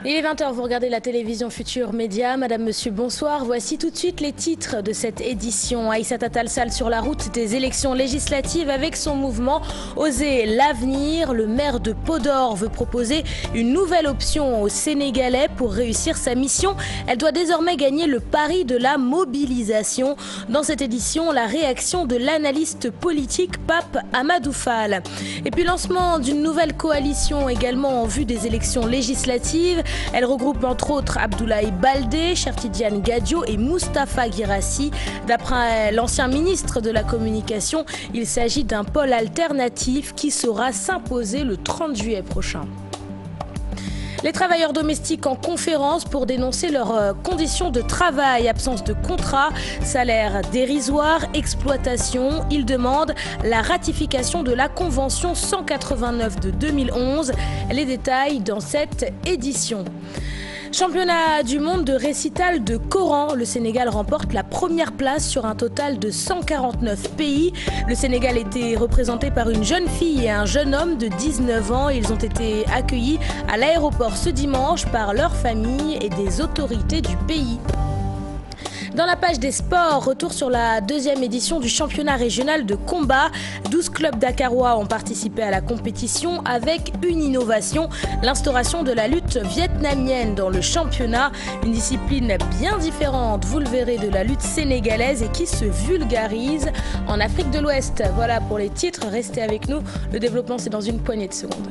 Il est 20 h, vous regardez la télévision Futur Média. Madame, monsieur, bonsoir. Voici tout de suite les titres de cette édition. Aïssata Tall Sall sur la route des élections législatives avec son mouvement Oser l'avenir. Le maire de Podor veut proposer une nouvelle option aux Sénégalais pour réussir sa mission. Elle doit désormais gagner le pari de la mobilisation. Dans cette édition, la réaction de l'analyste politique Pape Amadou Fall. Et puis lancement d'une nouvelle coalition également en vue des élections législatives. Elle regroupe entre autres Abdoulaye Baldé, Cheikh Tidiane Gadio et Moustapha Guirassy. D'après l'ancien ministre de la Communication, il s'agit d'un pôle alternatif qui saura s'imposer le 30 juillet prochain. Les travailleurs domestiques en conférence pour dénoncer leurs conditions de travail, absence de contrat, salaire dérisoire, exploitation. Ils demandent la ratification de la Convention 189 de 2011. Les détails dans cette édition. Championnat du monde de récital de Coran. Le Sénégal remporte la première place sur un total de 149 pays. Le Sénégal était représenté par une jeune fille et un jeune homme de 19 ans. Ils ont été accueillis à l'aéroport ce dimanche par leur famille et des autorités du pays. Dans la page des sports, retour sur la deuxième édition du championnat régional de combat. 12 clubs dakarois ont participé à la compétition avec une innovation, l'instauration de la lutte vietnamienne dans le championnat. Une discipline bien différente, vous le verrez, de la lutte sénégalaise et qui se vulgarise en Afrique de l'Ouest. Voilà pour les titres, restez avec nous. Le développement, c'est dans une poignée de secondes.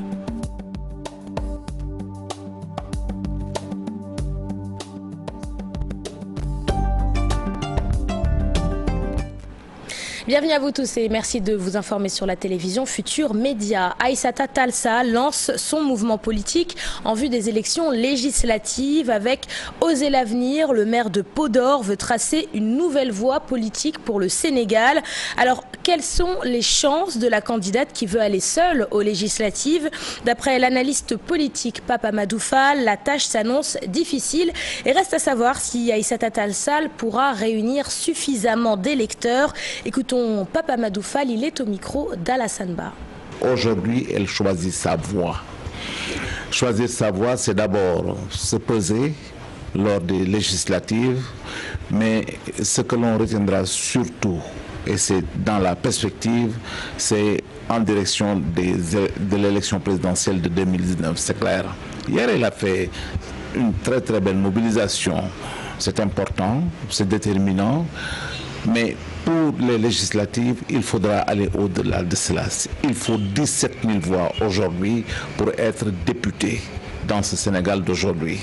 Bienvenue à vous tous et merci de vous informer sur la télévision Futur Média. Aïssata Tall Sall lance son mouvement politique en vue des élections législatives avec Oser l'avenir. Le maire de Podor veut tracer une nouvelle voie politique pour le Sénégal. Alors, quelles sont les chances de la candidate qui veut aller seule aux législatives? D'après l'analyste politique Pape Amadou Fall, la tâche s'annonce difficile et reste à savoir si Aïssata Tall Sall pourra réunir suffisamment d'électeurs. Écoutons Pape Amadou Fall, il est au micro d'Alassane Ba. Aujourd'hui, elle choisit sa voie. Choisir sa voie, c'est d'abord se peser lors des législatives, mais ce que l'on retiendra surtout, et c'est dans la perspective, c'est en direction de l'élection présidentielle de 2019, c'est clair. Hier, elle a fait une très très belle mobilisation. C'est important, c'est déterminant, mais pour les législatives, il faudra aller au-delà de cela. Il faut 17 000 voix aujourd'hui pour être député dans ce Sénégal d'aujourd'hui.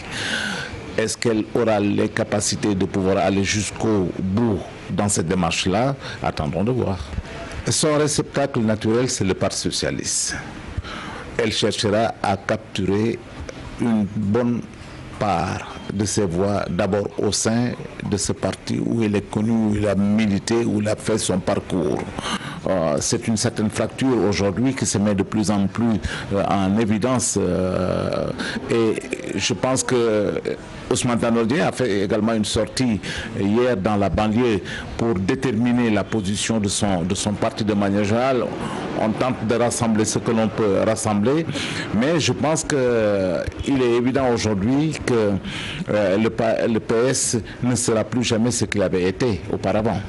Est-ce qu'elle aura les capacités de pouvoir aller jusqu'au bout dans cette démarche-là? Attendons de voir. Son réceptacle naturel, c'est le Parti socialiste. Elle cherchera à capturer une bonne part de ses voix, d'abord au sein de ce parti où il est connu, où il a milité, où il a fait son parcours. C'est une certaine fracture aujourd'hui qui se met de plus en plus en évidence et je pense que Ousmane Tanordien a fait également une sortie hier dans la banlieue pour déterminer la position de son parti de manière générale. On tente de rassembler ce que l'on peut rassembler, mais je pense qu'il est évident aujourd'hui que le PS ne sera plus jamais ce qu'il avait été auparavant.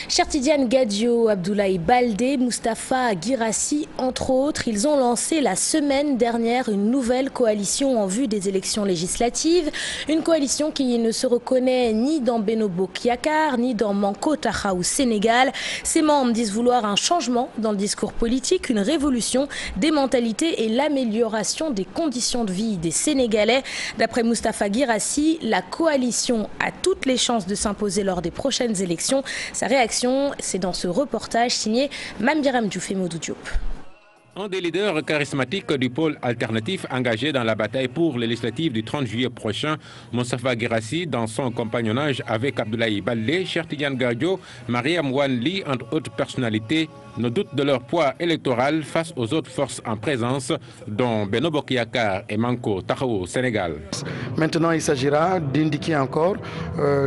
Cheikh Tidiane Gadio, Abdoulaye Baldé, Moustapha Guirassy, entre autres, ils ont lancé la semaine dernière une nouvelle coalition en vue des élections législatives. Une coalition qui ne se reconnaît ni dans Benno Bokk Yakaar, ni dans Manko Taxawu Sénégal. Ses membres disent vouloir un changement dans le discours politique, une révolution des mentalités et l'amélioration des conditions de vie des Sénégalais. D'après Moustapha Guirassy, la coalition a toutes les chances de s'imposer lors des prochaines élections. Sa réaction, c'est dans ce reportage signé Mambiram Diouf et Modou Diop. Un des leaders charismatiques du pôle alternatif engagé dans la bataille pour les législatives du 30 juillet prochain, Moustapha Guirassy, dans son compagnonnage avec Abdoulaye Baldé, Cheikh Tidiane Gadio, Mariam Wane Ly, entre autres personnalités, ne doutent de leur poids électoral face aux autres forces en présence, dont Benno Bokk Yakaar et Manko Taxawu Sénégal. Maintenant, il s'agira d'indiquer encore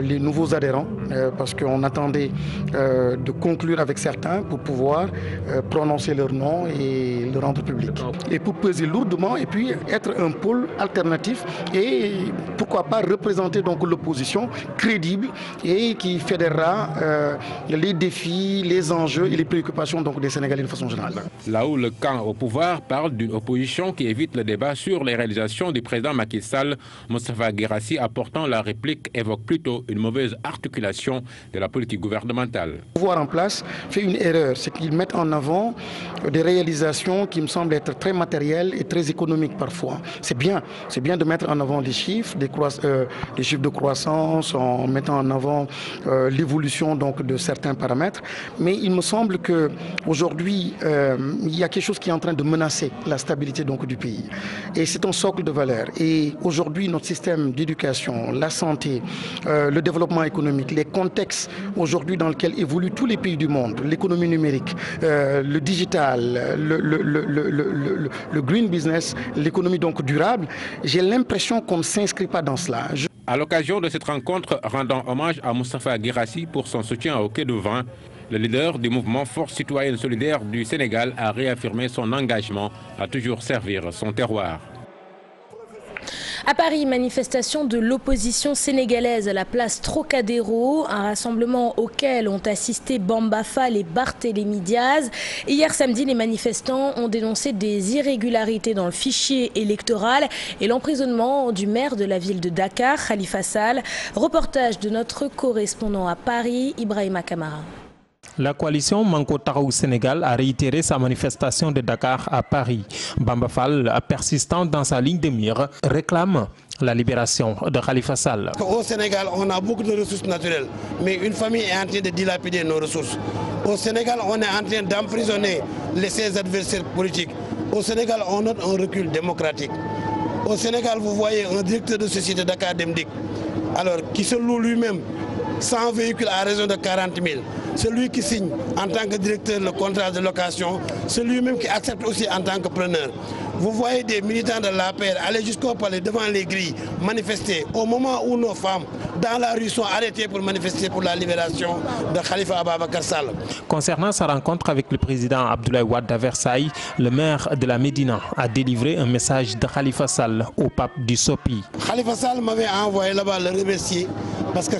les nouveaux adhérents, parce qu'on attendait de conclure avec certains pour pouvoir prononcer leur nom et le rendre public. Et pour peser lourdement et puis être un pôle alternatif et pourquoi pas représenter donc l'opposition crédible et qui fédérera les défis, les enjeux et les préoccupations donc des Sénégalais de façon générale. Là où le camp au pouvoir parle d'une opposition qui évite le débat sur les réalisations du président Macky Sall, Moustapha Guirassy, apportant la réplique, évoque plutôt une mauvaise articulation de la politique gouvernementale. Le pouvoir en place fait une erreur, c'est qu'ils mettent en avant des réalisations qui me semblent être très matérielles et très économiques parfois. C'est bien de mettre en avant des chiffres, des chiffres de croissance, en mettant en avant l'évolution donc de certains paramètres, mais il me semble que aujourd'hui il y a quelque chose qui est en train de menacer la stabilité donc du pays et c'est un socle de valeurs. Et aujourd'hui notre système d'éducation, la santé, le développement économique, les contextes aujourd'hui dans lesquels évoluent tous les pays du monde, l'économie numérique, le digital, le green business, l'économie donc durable, j'ai l'impression qu'on ne s'inscrit pas dans cela. À l'occasion de cette rencontre, rendant hommage à Moustapha Guirassy pour son soutien au Quai de Vin, le leader du mouvement Force citoyenne solidaire du Sénégal a réaffirmé son engagement à toujours servir son terroir. À Paris, manifestation de l'opposition sénégalaise à la place Trocadéro, un rassemblement auquel ont assisté Bamba Fall et Barthélémy Diaz. Hier samedi, les manifestants ont dénoncé des irrégularités dans le fichier électoral et l'emprisonnement du maire de la ville de Dakar, Khalifa Sall. Reportage de notre correspondant à Paris, Ibrahima Kamara. La coalition Manko Taxawu Sénégal a réitéré sa manifestation de Dakar à Paris. Bamba Fall, persistant dans sa ligne de mire, réclame la libération de Khalifa Sall. Au Sénégal, on a beaucoup de ressources naturelles, mais une famille est en train de dilapider nos ressources. Au Sénégal, on est en train d'emprisonner ses adversaires politiques. Au Sénégal, on note un recul démocratique. Au Sénégal, vous voyez un directeur de société Dakar Dem Dikk, alors qui se loue lui-même 100 véhicules à raison de 40 000. Celui qui signe en tant que directeur le contrat de location, celui-même qui accepte aussi en tant que preneur. Vous voyez des militants de l'APR aller jusqu'au palais devant les grilles, manifester au moment où nos femmes dans la rue sont arrêtées pour manifester pour la libération de Khalifa Ababacar Sall. Concernant sa rencontre avec le président Abdoulaye Wade à Versailles, le maire de la Médina a délivré un message de Khalifa Sall au pape du Sopi. Khalifa Sall m'avait envoyé là-bas le remercier parce que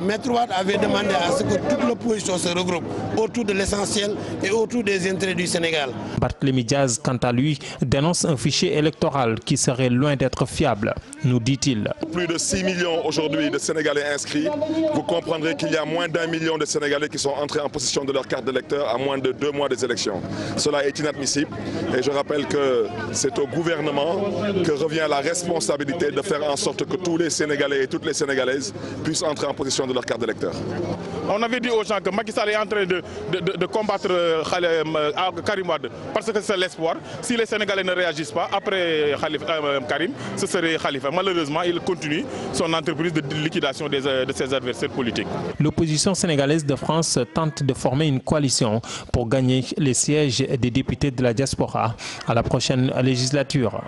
Maître Wade avait demandé à ce que toute l'opposition se regroupe autour de l'essentiel et autour des intérêts du Sénégal. Barthélémy Diaz, quant à lui, dénonce un fichier électoral qui serait loin d'être fiable, nous dit-il. Plus de 6 millions aujourd'hui de Sénégalais inscrits. Vous comprendrez qu'il y a moins d'1 million de Sénégalais qui sont entrés en possession de leur carte d'électeur à moins de 2 mois des élections. Cela est inadmissible et je rappelle que c'est au gouvernement que revient la responsabilité de faire en sorte que tous les Sénégalais et toutes les Sénégalaises puissent entrer en possession de leur carte d'électeur. On avait dit aux gens que Macky Sall est en train de combattre Karim Wade parce que c'est l'espoir. Si les Sénégalais ne réagissent pas après Karim, ce serait Khalifa. Malheureusement, il continue son entreprise de liquidation de ses adversaires politiques. L'opposition sénégalaise de France tente de former une coalition pour gagner les sièges des députés de la diaspora à la prochaine législature.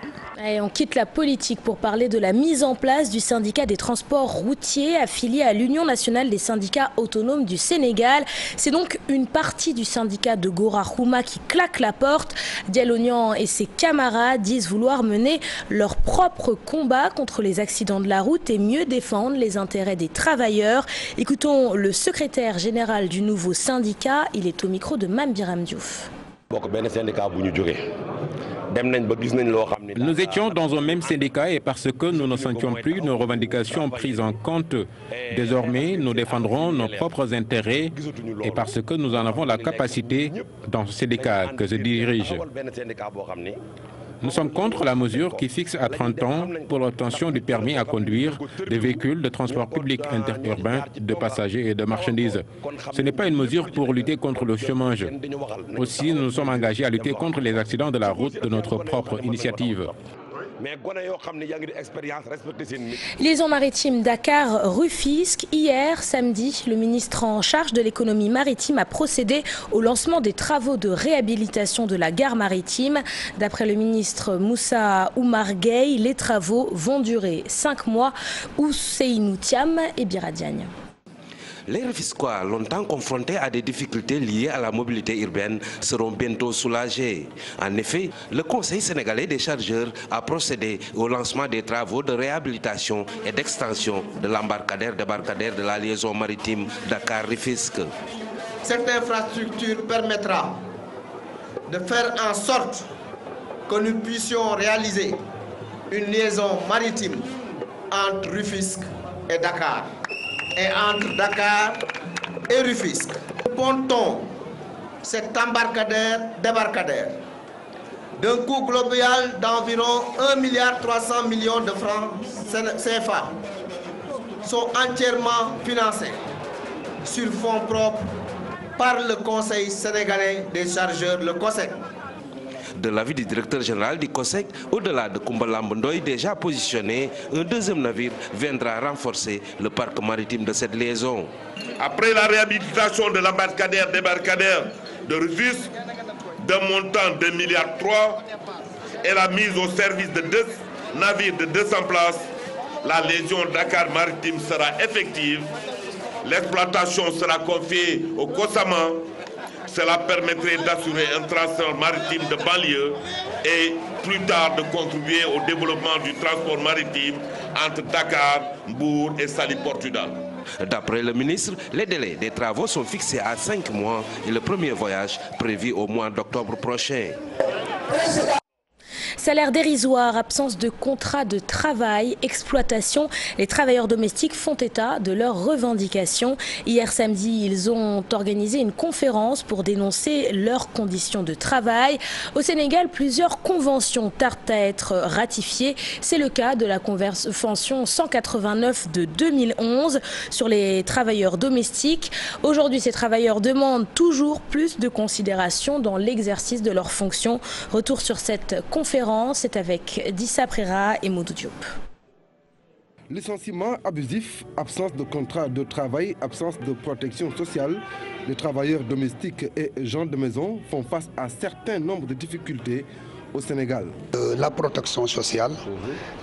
Et on quitte la politique pour parler de la mise en place du syndicat des transports routiers affilié à l'Union nationale des syndicats autonomes du Sénégal. C'est donc une partie du syndicat de Gora Khouma qui claque la porte. Diallo Niang et ses camarades disent vouloir mener leur propre combat contre les accidents de la route et mieux défendre les intérêts des travailleurs. Écoutons le secrétaire général du nouveau syndicat. Il est au micro de Mame Biram Diouf. Nous étions dans un même syndicat et parce que nous ne sentions plus nos revendications prises en compte, désormais nous défendrons nos propres intérêts et parce que nous en avons la capacité dans ce syndicat que je dirige. Nous sommes contre la mesure qui fixe à 30 ans pour l'obtention du permis à conduire des véhicules de transport public interurbain de passagers et de marchandises. Ce n'est pas une mesure pour lutter contre le chômage. Aussi, nous nous sommes engagés à lutter contre les accidents de la route de notre propre initiative. Liaison maritime Dakar-Rufisque. Hier, samedi, le ministre en charge de l'économie maritime a procédé au lancement des travaux de réhabilitation de la gare maritime. D'après le ministre Moussa Oumar Gueye, les travaux vont durer 5 mois. Ousseynou Thiam et Biradiagne. Les Rufisquois, longtemps confrontés à des difficultés liées à la mobilité urbaine, seront bientôt soulagés. En effet, le Conseil sénégalais des chargeurs a procédé au lancement des travaux de réhabilitation et d'extension de l'embarcadère-débarcadère de la liaison maritime Dakar-Rufisque. Cette infrastructure permettra de faire en sorte que nous puissions réaliser une liaison maritime entre Rufisque et Dakar. Et entre Dakar et Rufisque. Pontons cet embarcadère-débarcadère d'un coût global d'environ 1,3 milliard de francs CFA sont entièrement financés sur fonds propres par le Conseil sénégalais des chargeurs, le COSEC. De l'avis du directeur général du COSEC, au-delà de Koumbalamb Ndoye déjà positionné, un deuxième navire viendra renforcer le parc maritime de cette liaison. Après la réhabilitation de l'embarcadère-débarcadère de Rufisque, d'un montant de 2,3 milliards et la mise au service de 2 navires de 200 places, la liaison Dakar maritime sera effective. L'exploitation sera confiée au COSAMA. Cela permettrait d'assurer un transfert maritime de banlieue et plus tard de contribuer au développement du transport maritime entre Dakar, Mbour et Saly Portudal. D'après le ministre, les délais des travaux sont fixés à 5 mois et le premier voyage prévu au mois d'octobre prochain. Salaire dérisoire, absence de contrat de travail, exploitation. Les travailleurs domestiques font état de leurs revendications. Hier samedi, ils ont organisé une conférence pour dénoncer leurs conditions de travail. Au Sénégal, plusieurs conventions tardent à être ratifiées. C'est le cas de la convention 189 de 2011 sur les travailleurs domestiques. Aujourd'hui, ces travailleurs demandent toujours plus de considération dans l'exercice de leurs fonctions. Retour sur cette conférence. C'est avec Dissa Prera et Modou Diop. Licenciement abusif, absence de contrat de travail, absence de protection sociale. Les travailleurs domestiques et gens de maison font face à un certain nombre de difficultés au Sénégal. La protection sociale,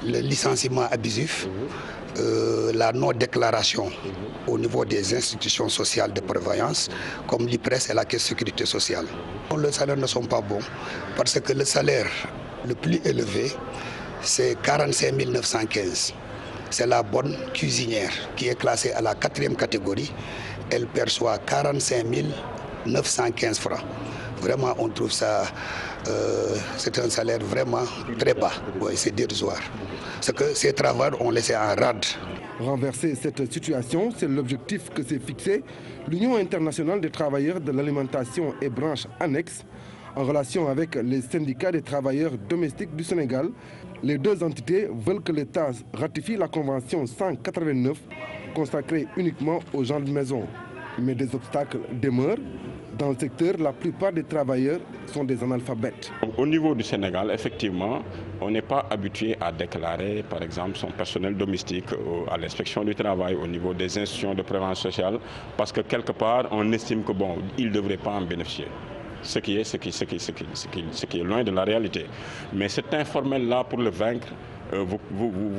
le licenciement abusif, la non-déclaration au niveau des institutions sociales de prévoyance, comme l'IPRES et la Caisse de sécurité sociale. Les salaires ne sont pas bons parce que le salaire le plus élevé, c'est 45 915. C'est la bonne cuisinière qui est classée à la 4e catégorie. Elle perçoit 45 915 francs. Vraiment, on trouve ça, c'est un salaire vraiment très bas. Ouais, c'est dérisoire. C'est que ces travailleurs ont laissé en rade. Renverser cette situation, c'est l'objectif que s'est fixé l'Union internationale des travailleurs de l'alimentation et branches annexes. En relation avec les syndicats des travailleurs domestiques du Sénégal, les deux entités veulent que l'État ratifie la convention 189 consacrée uniquement aux gens de maison. Mais des obstacles demeurent. Dans le secteur, la plupart des travailleurs sont des analphabètes. Au niveau du Sénégal, effectivement, on n'est pas habitué à déclarer, par exemple, son personnel domestique à l'inspection du travail, au niveau des institutions de prévention sociale, parce que quelque part, on estime que bon, ils ne devraient pas en bénéficier. Ce qui est loin de la réalité. Mais cet informel-là, pour le vaincre, vous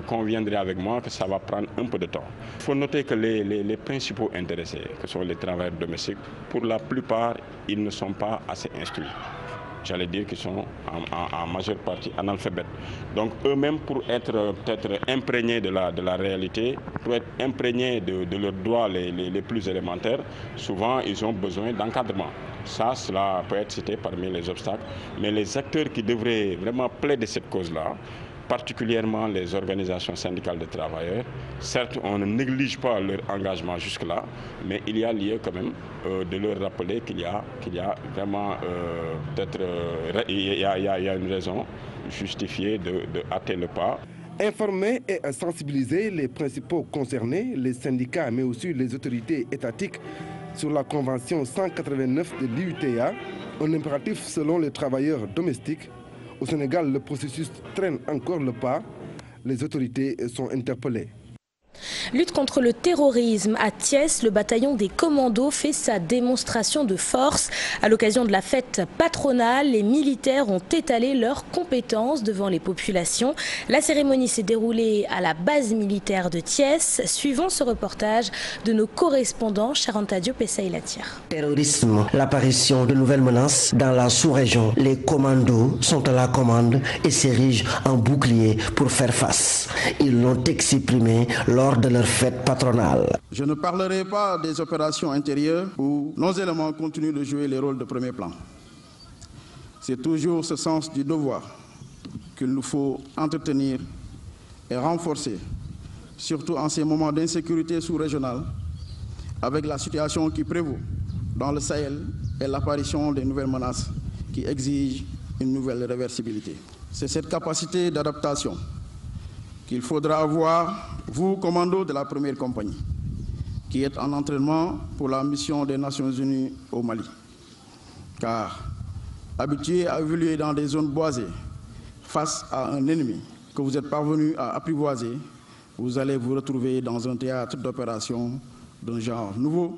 conviendrez avec moi que ça va prendre un peu de temps. Il faut noter que les principaux intéressés, que sont les travailleurs domestiques, pour la plupart, ils ne sont pas assez instruits. J'allais dire qu'ils sont en majeure partie analphabètes. Donc eux-mêmes, pour être peut-être imprégnés de la réalité, pour être imprégnés de leurs droits les plus élémentaires, souvent ils ont besoin d'encadrement. Ça, cela peut être cité parmi les obstacles. Mais les acteurs qui devraient vraiment plaider cette cause-là, particulièrement les organisations syndicales de travailleurs, certes, on ne néglige pas leur engagement jusque-là, mais il y a lieu quand même de leur rappeler qu'il y a vraiment peut-être il y a une raison justifiée de hâter le pas. Informer et sensibiliser les principaux concernés, les syndicats, mais aussi les autorités étatiques, sur la convention 189 de l'IUTA, un impératif selon les travailleurs domestiques. Au Sénégal, le processus traîne encore le pas. Les autorités sont interpellées. Lutte contre le terrorisme à Thiès, le bataillon des commandos fait sa démonstration de force. À l'occasion de la fête patronale, les militaires ont étalé leurs compétences devant les populations. La cérémonie s'est déroulée à la base militaire de Thiès. Suivons ce reportage de nos correspondants Charanta Diop et Saïla Tire. Terrorisme, l'apparition de nouvelles menaces dans la sous-région. Les commandos sont à la commande et s'érigent en bouclier pour faire face. Ils l'ont exprimé lors de leur fête patronale. Je ne parlerai pas des opérations intérieures où nos éléments continuent de jouer les rôles de premier plan. C'est toujours ce sens du devoir qu'il nous faut entretenir et renforcer, surtout en ces moments d'insécurité sous-régionale, avec la situation qui prévaut dans le Sahel et l'apparition des nouvelles menaces qui exigent une nouvelle réversibilité. C'est cette capacité d'adaptation qu'il faudra avoir, vous, commandos de la première compagnie, qui êtes en entraînement pour la mission des Nations Unies au Mali. Car, habitués à évoluer dans des zones boisées, face à un ennemi que vous êtes parvenu à apprivoiser, vous allez vous retrouver dans un théâtre d'opération d'un genre nouveau,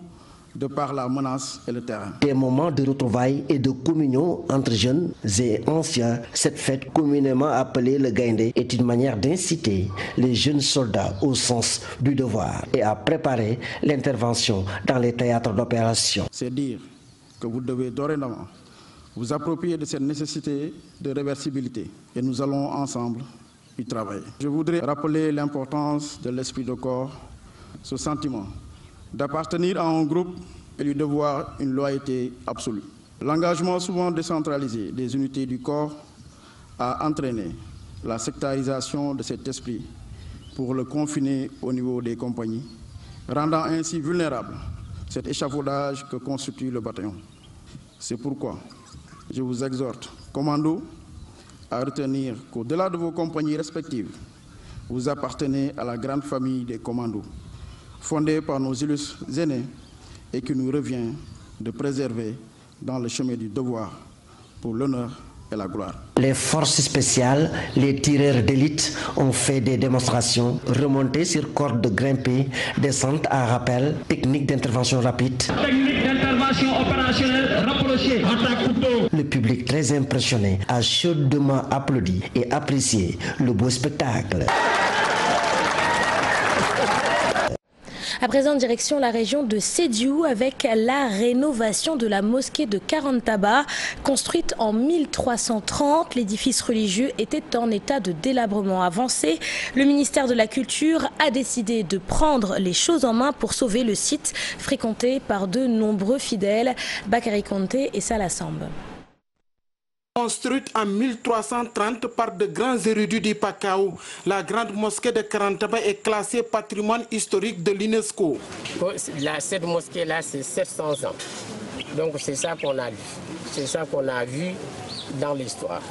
de par la menace et le terrain. Des moments de retrouvailles et de communion entre jeunes et anciens, cette fête communément appelée le Gaïndé est une manière d'inciter les jeunes soldats au sens du devoir et à préparer l'intervention dans les théâtres d'opération. C'est dire que vous devez dorénavant vous approprier de cette nécessité de réversibilité et nous allons ensemble y travailler. Je voudrais rappeler l'importance de l'esprit de corps, ce sentiment d'appartenir à un groupe et lui devoir une loyauté absolue. L'engagement souvent décentralisé des unités du corps a entraîné la sectarisation de cet esprit pour le confiner au niveau des compagnies, rendant ainsi vulnérable cet échafaudage que constitue le bataillon. C'est pourquoi je vous exhorte, commandos, à retenir qu'au-delà de vos compagnies respectives, vous appartenez à la grande famille des commandos, fondée par nos illustres aînés et qui nous revient de préserver dans le chemin du devoir pour l'honneur et la gloire. Les forces spéciales, les tireurs d'élite ont fait des démonstrations, remontées sur corde grimpée, descente à rappel, technique d'intervention rapide. Technique d'intervention opérationnelle rapprochée, attaque couteau. Le public très impressionné a chaudement applaudi et apprécié le beau spectacle. À présent, direction la région de Sédhiou avec la rénovation de la mosquée de Karantaba. Construite en 1330, l'édifice religieux était en état de délabrement avancé. Le ministère de la Culture a décidé de prendre les choses en main pour sauver le site fréquenté par de nombreux fidèles. Bakary Konté et Salah Samb. Construite en 1330 par de grands érudits du Pakao, la grande mosquée de Karantaba est classée patrimoine historique de l'UNESCO. Cette mosquée-là, c'est 700 ans. Donc c'est ça qu'on a vu. C'est ça qu'on a vu dans l'histoire.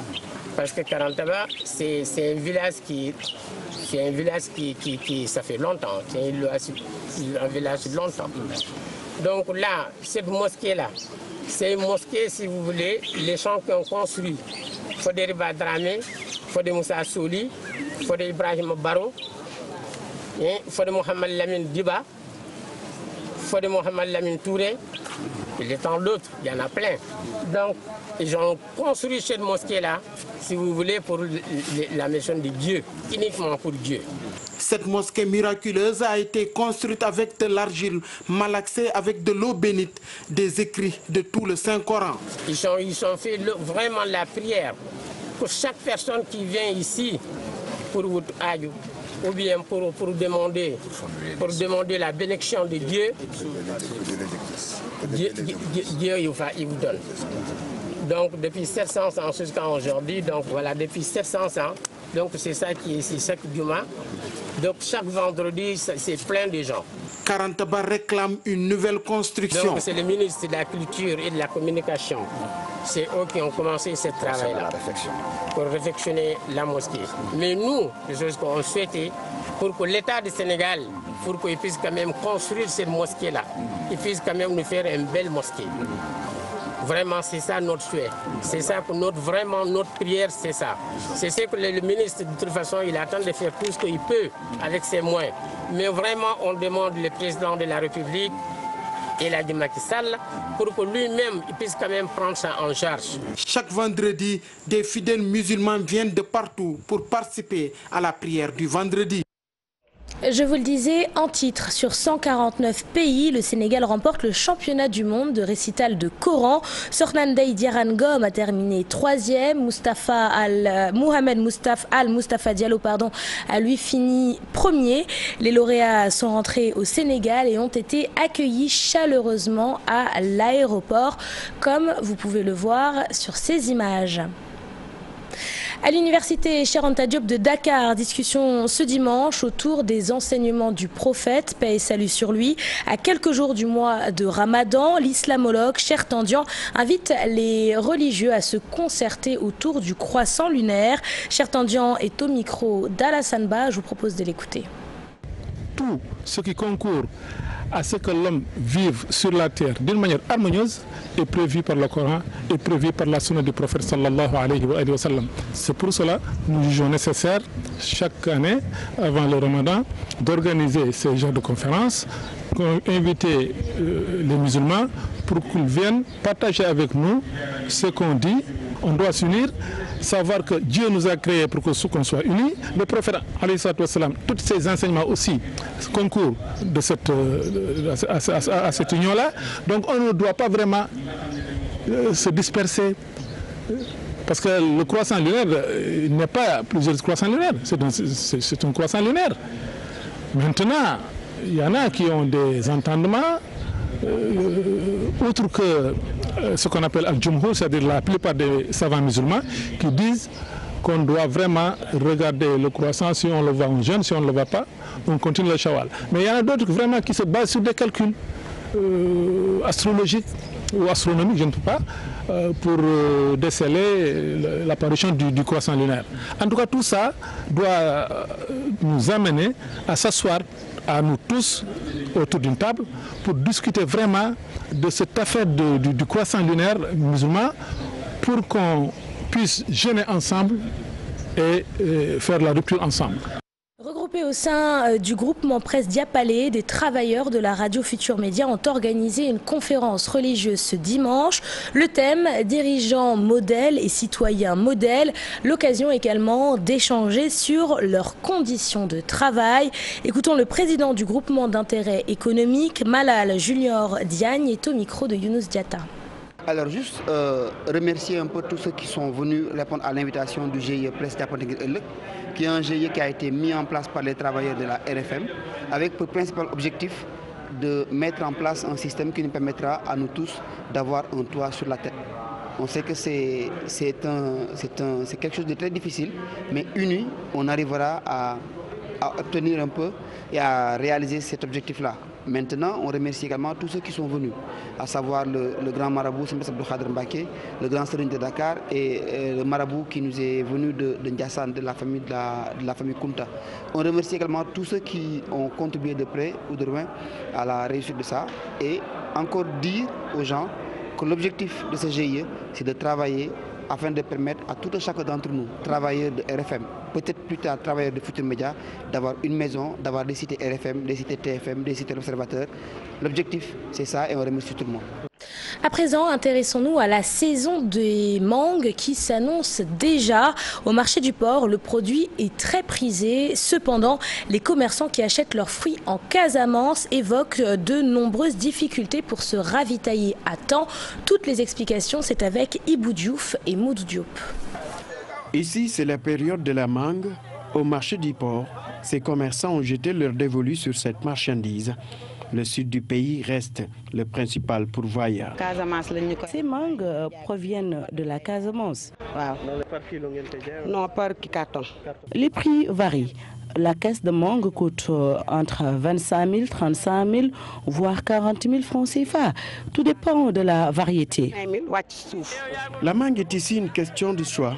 Parce que Karantaba, c'est un village qui ça fait longtemps. C'est un village longtemps. Donc là, cette mosquée-là, c'est une mosquée, si vous voulez, les gens qui ont construit. Fodé Badramé, Fodé Moussa Souli, Fodé Ibrahim Baro, Fodé Mohamed Lamine Diba, Fodé Mohamed Lamine Touré, et tant d'autres, il y en a plein. Donc, ils ont construit cette mosquée-là, si vous voulez, pour la mission de Dieu, uniquement pour Dieu. Cette mosquée miraculeuse a été construite avec de l'argile malaxée avec de l'eau bénite, des écrits de tout le Saint-Coran. Ils ont fait vraiment la prière pour chaque personne qui vient ici pour votre aïe, ou bien pour demander la bénédiction de Dieu. Dieu il vous donne. Donc depuis 700 ans jusqu'à aujourd'hui, donc voilà, depuis 700 ans, donc c'est ça qui est ici chaque dimanche. Donc chaque vendredi, c'est plein de gens. Karantaba réclame une nouvelle construction. Donc c'est le ministre de la Culture et de la Communication. C'est eux qui ont commencé ce travail-là pour réfectionner la mosquée. Mais nous, les choses qu'on souhaitait, pour que l'État du Sénégal, pour qu'il puisse quand même construire cette mosquée-là, il puisse quand même nous faire une belle mosquée. Vraiment, c'est ça notre souhait. C'est ça que vraiment notre prière, c'est ça. C'est ce que le ministre, de toute façon, il attend de faire tout ce qu'il peut avec ses moyens. Mais vraiment, on demande le président de la République et la Macky Sall pour que lui-même puisse quand même prendre ça en charge. Chaque vendredi, des fidèles musulmans viennent de partout pour participer à la prière du vendredi. Je vous le disais, en titre, sur 149 pays, le Sénégal remporte le championnat du monde de récital de Coran. Sornandei Diarra Ngom a terminé 3e. Mohamed Mustafa Diallo a lui fini 1er. Les lauréats sont rentrés au Sénégal et ont été accueillis chaleureusement à l'aéroport, comme vous pouvez le voir sur ces images. À l'université Cheikh Anta Diop de Dakar, discussion ce dimanche autour des enseignements du prophète, paix et salut sur lui. À quelques jours du mois de Ramadan, l'islamologue Cheikh Tandian invite les religieux à se concerter autour du croissant lunaire. Cheikh Tandian est au micro d'Alassane Ba, je vous propose de l'écouter. Tout ce qui concourt à ce que l'homme vive sur la terre d'une manière harmonieuse est prévu par le Coran, est prévu par la sunna du prophète sallallahu alayhi wa sallam. C'est pour cela que nous jugeons nécessaire chaque année, avant le Ramadan, d'organiser ce genre de conférences, inviter les musulmans pour qu'ils viennent partager avec nous ce qu'on dit. On doit s'unir, savoir que Dieu nous a créés pour qu'on soit unis. Le prophète, alayhi salatu wassalam, tous ces enseignements aussi concourent à cette union-là. Donc on ne doit pas vraiment se disperser. Parce que le croissant lunaire n'est pas plusieurs croissants lunaires, c'est un croissant lunaire. Maintenant, il y en a qui ont des entendements, outre que ce qu'on appelle al-Jumhur, c'est-à-dire la plupart des savants musulmans, qui disent qu'on doit vraiment regarder le croissant, si on le voit en jeune, si on ne le voit pas, on continue le shawal. Mais il y en a d'autres vraiment qui se basent sur des calculs astrologiques ou astronomiques, je ne sais pas, pour déceler l'apparition du croissant lunaire. En tout cas, tout ça doit nous amener à s'asseoir à nous tous autour d'une table pour discuter vraiment de cette affaire du croissant lunaire musulman pour qu'on puisse jeûner ensemble et faire la rupture ensemble. Regroupés au sein du groupement Presse Diapalé, des travailleurs de la radio Futur Média ont organisé une conférence religieuse ce dimanche. Le thème, dirigeants modèles et citoyens modèles. L'occasion également d'échanger sur leurs conditions de travail. Écoutons le président du groupement d'intérêt économique, Malal Junior Diagne, est au micro de Younous Diatta. Alors juste remercier un peu tous ceux qui sont venus répondre à l'invitation du GIE Presse Diapalé, qui est un GIE qui a été mis en place par les travailleurs de la RFM, avec pour principal objectif de mettre en place un système qui nous permettra à nous tous d'avoir un toit sur la tête. On sait que c'est quelque chose de très difficile, mais unis, on arrivera à obtenir un peu et à réaliser cet objectif-là. Maintenant, on remercie également tous ceux qui sont venus, à savoir le grand marabout Sembès Abdou Khadr Mbacké, le grand serigne de Dakar et le marabout qui nous est venu de Ndiassane, de la famille Kunta. On remercie également tous ceux qui ont contribué de près ou de loin à la réussite de ça et encore dire aux gens que l'objectif de ce GIE, c'est de travailler afin de permettre à tout un chacun d'entre nous, travailleurs de RFM, peut-être plus tard travailleurs de Futur Média, d'avoir une maison, d'avoir des cités RFM, des cités TFM, des cités L'Observateur. L'objectif, c'est ça et on remercie tout le monde. À présent, intéressons-nous à la saison des mangues qui s'annonce déjà. Au marché du port, le produit est très prisé. Cependant, les commerçants qui achètent leurs fruits en Casamance évoquent de nombreuses difficultés pour se ravitailler à temps. Toutes les explications, c'est avec Ibou Diouf et Moudou Diop. Ici, c'est la période de la mangue. Au marché du port, ces commerçants ont jeté leur dévolu sur cette marchandise. Le sud du pays reste le principal pourvoyeur. Ces mangues proviennent de la Casamance. Non, par carton. Les prix varient. La caisse de mangue coûte entre 25 000, 35 000, voire 40 000 francs CFA. Tout dépend de la variété. La mangue est ici une question de choix.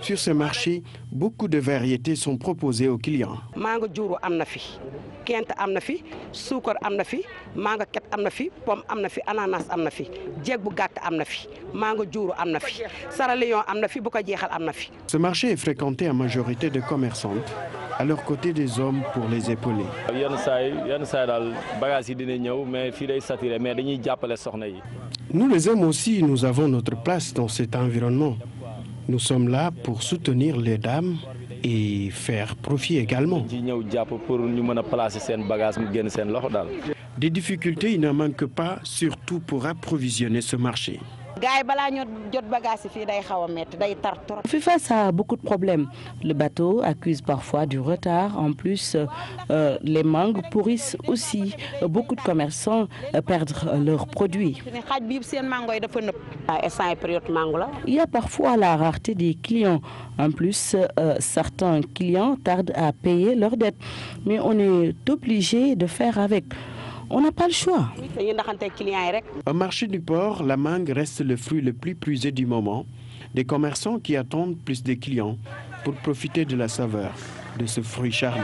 Sur ce marché, beaucoup de variétés sont proposées aux clients. Mango djouro amna fi, kent amna fi, suukar amna fi, mango ket amna fi, pomme amna fi, ananas amna fi, djeg bu gatt amna fi, mango djouro amna fi, saralion amna fi, bu ko jéxal amna fi. Ce marché est fréquenté en majorité de commerçantes, à leur côté des hommes pour les épauler. Nous les hommes aussi, nous avons notre place dans cet environnement. Nous sommes là pour soutenir les dames et faire profit également. Des difficultés, il n'en manque pas, surtout pour approvisionner ce marché. On fait face à beaucoup de problèmes. Le bateau accuse parfois du retard. En plus, les mangues pourrissent aussi. Beaucoup de commerçants perdent leurs produits. Il y a parfois la rareté des clients. En plus, certains clients tardent à payer leurs dettes. Mais on est obligé de faire avec. On n'a pas le choix. Au marché du port, la mangue reste le fruit le plus prisé du moment. Des commerçants qui attendent plus de clients pour profiter de la saveur de ce fruit charmant.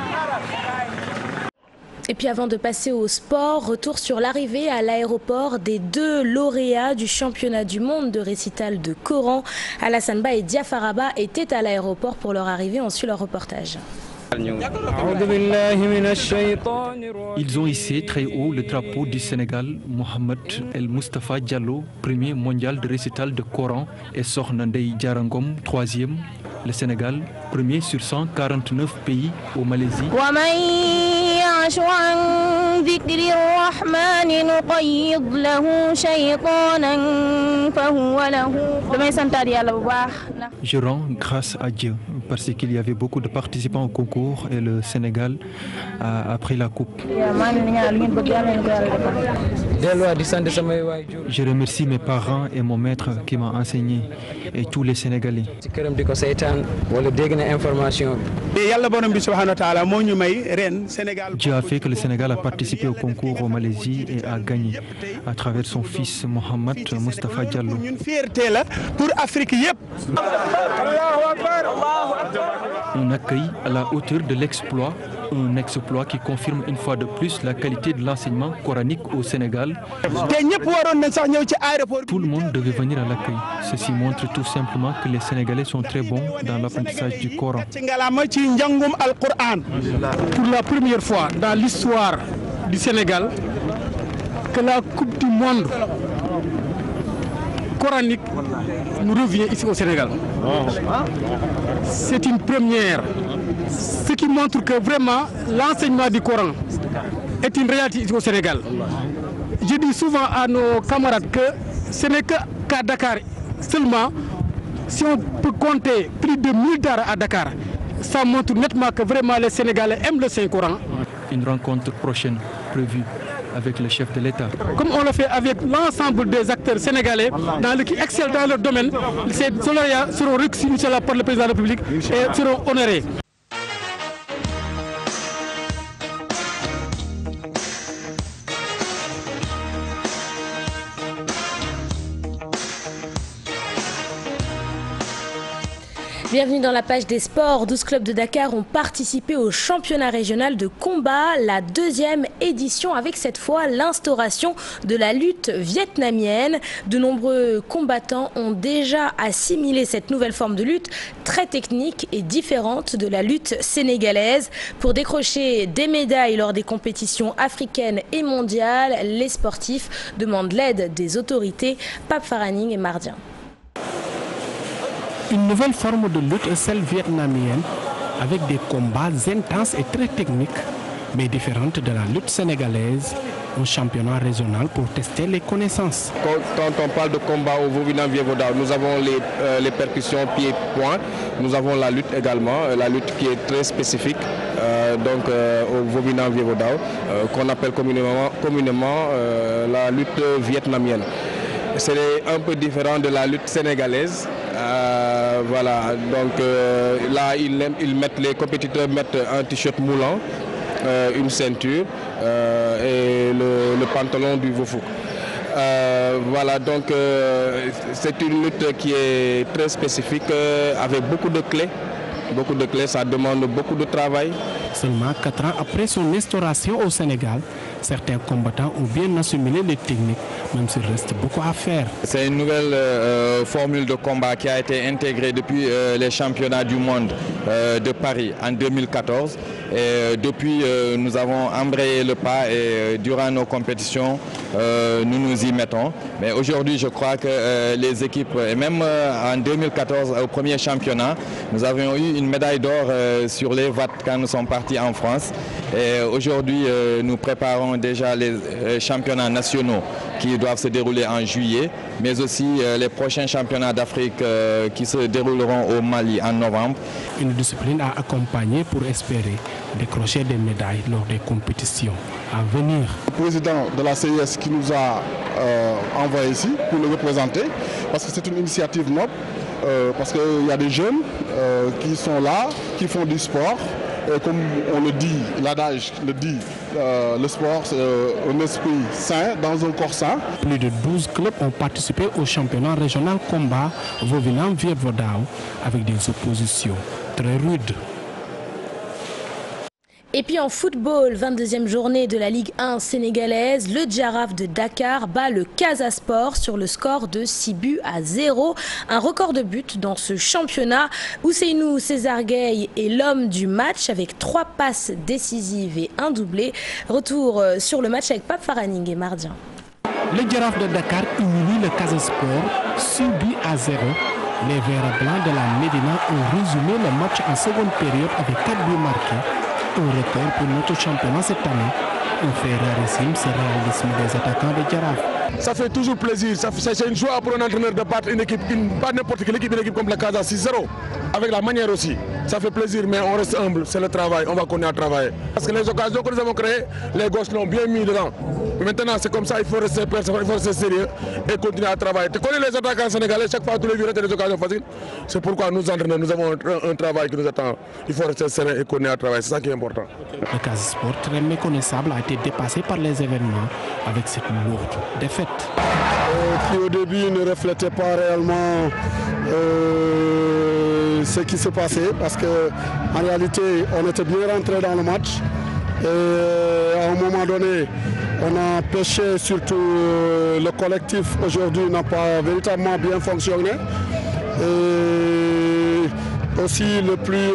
Et puis avant de passer au sport, retour sur l'arrivée à l'aéroport des 2 lauréats du championnat du monde de récital de Coran. Alassane Ba et Diafaraba étaient à l'aéroport pour leur arrivée. On suit leur reportage. Ils ont hissé très haut le drapeau du Sénégal. Mohamed El Mustafa Diallo, premier mondial de récital de Coran, et Sohnandei Djarangom, troisième. Le Sénégal, premier sur 149 pays au Malaisie. Je rends grâce à Dieu parce qu'il y avait beaucoup de participants au concours et le Sénégal a pris la coupe. Je remercie mes parents et mon maître qui m'a enseigné et tous les Sénégalais. Dieu a fait que le Sénégal a participé au concours au Malaisie et a gagné à travers son fils Mohamed Mustafa Diallo. Un accueil à la hauteur de l'exploit, un exploit qui confirme une fois de plus la qualité de l'enseignement coranique au Sénégal. Tout le monde devait venir à l'accueil. Ceci montre tout simplement que les Sénégalais sont très bons dans l'apprentissage du Coran. Pour la première fois dans l'histoire du Sénégal, que la Coupe du Monde coranique nous revient ici au Sénégal. C'est une première, ce qui montre que vraiment l'enseignement du Coran est une réalité ici au Sénégal. Je dis souvent à nos camarades que ce n'est qu'à Dakar seulement, si on peut compter plus de 1000 daara à Dakar, ça montre nettement que vraiment les Sénégalais aiment le Saint-Coran. Une rencontre prochaine prévue avec le chef de l'État. Comme on le fait avec l'ensemble des acteurs sénégalais qui excellent dans leur domaine, ces lauréats seront reçus par le président de la République et seront honorés. Bienvenue dans la page des sports. 12 clubs de Dakar ont participé au championnat régional de combat, la 2e édition, avec cette fois l'instauration de la lutte vietnamienne. De nombreux combattants ont déjà assimilé cette nouvelle forme de lutte, très technique et différente de la lutte sénégalaise. Pour décrocher des médailles lors des compétitions africaines et mondiales, les sportifs demandent l'aide des autorités. Pape Faraning et Mardien. Une nouvelle forme de lutte est celle vietnamienne, avec des combats intenses et très techniques, mais différentes de la lutte sénégalaise, un championnat régional pour tester les connaissances. Quand on parle de combat au Vovinam-Vieux-Vauda, nous avons les percussions pieds-poings, nous avons la lutte également, la lutte qui est très spécifique au Vovinam-Vieux-Vauda, qu'on appelle communément la lutte vietnamienne. C'est un peu différent de la lutte sénégalaise. Voilà, donc là les compétiteurs mettent un t-shirt moulant, une ceinture et le pantalon du Vofouk. Voilà, donc c'est une lutte qui est très spécifique avec beaucoup de clés. Beaucoup de clés, ça demande beaucoup de travail. Seulement 4 ans après son instauration au Sénégal, certains combattants ont bien assimilé les techniques, même s'il reste beaucoup à faire. C'est une nouvelle formule de combat qui a été intégrée depuis les championnats du monde de Paris en 2014. Et depuis, nous avons embrayé le pas et durant nos compétitions, nous nous y mettons. Mais aujourd'hui, je crois que les équipes, et même en 2014, au premier championnat, nous avions eu une médaille d'or sur les watts quand nous sommes partis en France. Et aujourd'hui, nous préparons déjà les championnats nationaux qui doivent se dérouler en juillet, mais aussi les prochains championnats d'Afrique qui se dérouleront au Mali en novembre. Une discipline à accompagner pour espérer décrocher des médailles lors des compétitions à venir. Le président de la CIS qui nous a envoyé ici pour le représenter, parce que c'est une initiative noble, parce qu'il y a des jeunes qui sont là, qui font du sport. Et comme on le dit, l'adage le dit, le sport c'est un esprit sain dans un corps sain. Plus de 12 clubs ont participé au championnat régional combat Vovinam-Vieux-Vodao avec des oppositions très rudes. Et puis en football, 22e journée de la Ligue 1 sénégalaise, le Djaraf de Dakar bat le Casa Sport sur le score de 6-0. Un record de buts dans ce championnat. Ousseynou César Gueye est l'homme du match avec 3 passes décisives et un doublé. Retour sur le match avec Pape Faraning et Mardien. Le Djaraf de Dakar humilie le Casa Sport 6-0. Les Verts blancs de la Médina ont résumé le match en seconde période avec 4 buts marqués. Un record pour notre championnat cette année. Un fait rarissime, ce réalisme des attaquants de Djaraf. Ça fait toujours plaisir, c'est une joie pour un entraîneur de battre une équipe, pas n'importe quelle équipe, une équipe comme la Casa 6-0. Avec la manière aussi. Ça fait plaisir, mais on reste humble, c'est le travail, on va continuer à travailler. Parce que les occasions que nous avons créées, les gosses l'ont bien mis dedans. Maintenant, c'est comme ça, il faut rester persévérant, il faut rester sérieux et continuer à travailler. Tu connais les attaquants sénégalais, chaque fois tous les vieux des occasions faciles. C'est pourquoi nous entraîneurs, nous avons un travail qui nous attend. Il faut rester serein et continuer à travailler, c'est ça qui est important. Le Casa Sport, très méconnaissable, a été dépassé par les événements avec cette lourde défaite. Qui au début ne reflétait pas réellement ce qui s'est passé parce qu'en réalité on était bien rentré dans le match et à un moment donné on a pêché, surtout le collectif aujourd'hui n'a pas véritablement bien fonctionné. Et aussi le plus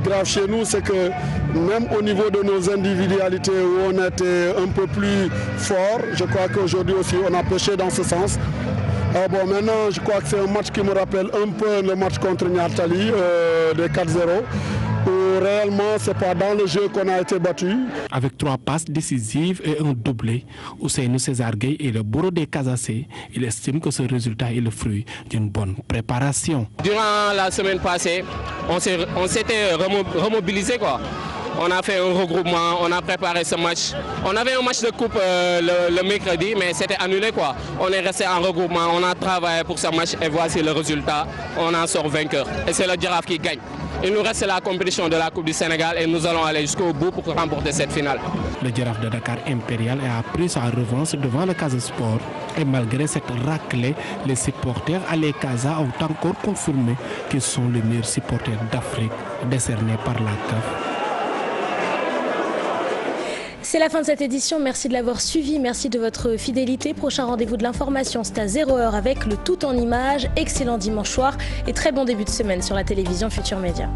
grave chez nous, c'est que même au niveau de nos individualités où on était un peu plus fort, je crois qu'aujourd'hui aussi on a pêché dans ce sens. Bon, maintenant, je crois que c'est un match qui me rappelle un peu le match contre Niartali de 4-0. Où réellement, ce n'est pas dans le jeu qu'on a été battu. Avec 3 passes décisives et un doublé, Ousseynou César Gueye est le bourreau des Casacés. Il estime que ce résultat est le fruit d'une bonne préparation. Durant la semaine passée, on s'était remobilisé, quoi. On a fait un regroupement, on a préparé ce match. On avait un match de coupe le mercredi, mais c'était annulé, quoi. On est resté en regroupement, on a travaillé pour ce match et voici le résultat. On en sort vainqueur. Et c'est le Djaraf qui gagne. Il nous reste la compétition de la Coupe du Sénégal et nous allons aller jusqu'au bout pour remporter cette finale. Le Djaraf de Dakar Impérial a pris sa revanche devant le Casa Sport. Et malgré cette raclée, les supporters à les Casa ont encore confirmé qu'ils sont les meilleurs supporters d'Afrique décernés par la CAF. C'est la fin de cette édition, merci de l'avoir suivi, merci de votre fidélité. Prochain rendez-vous de l'information, c'est à 0h avec le tout en images. Excellent dimanche soir et très bon début de semaine sur la télévision Futur Média.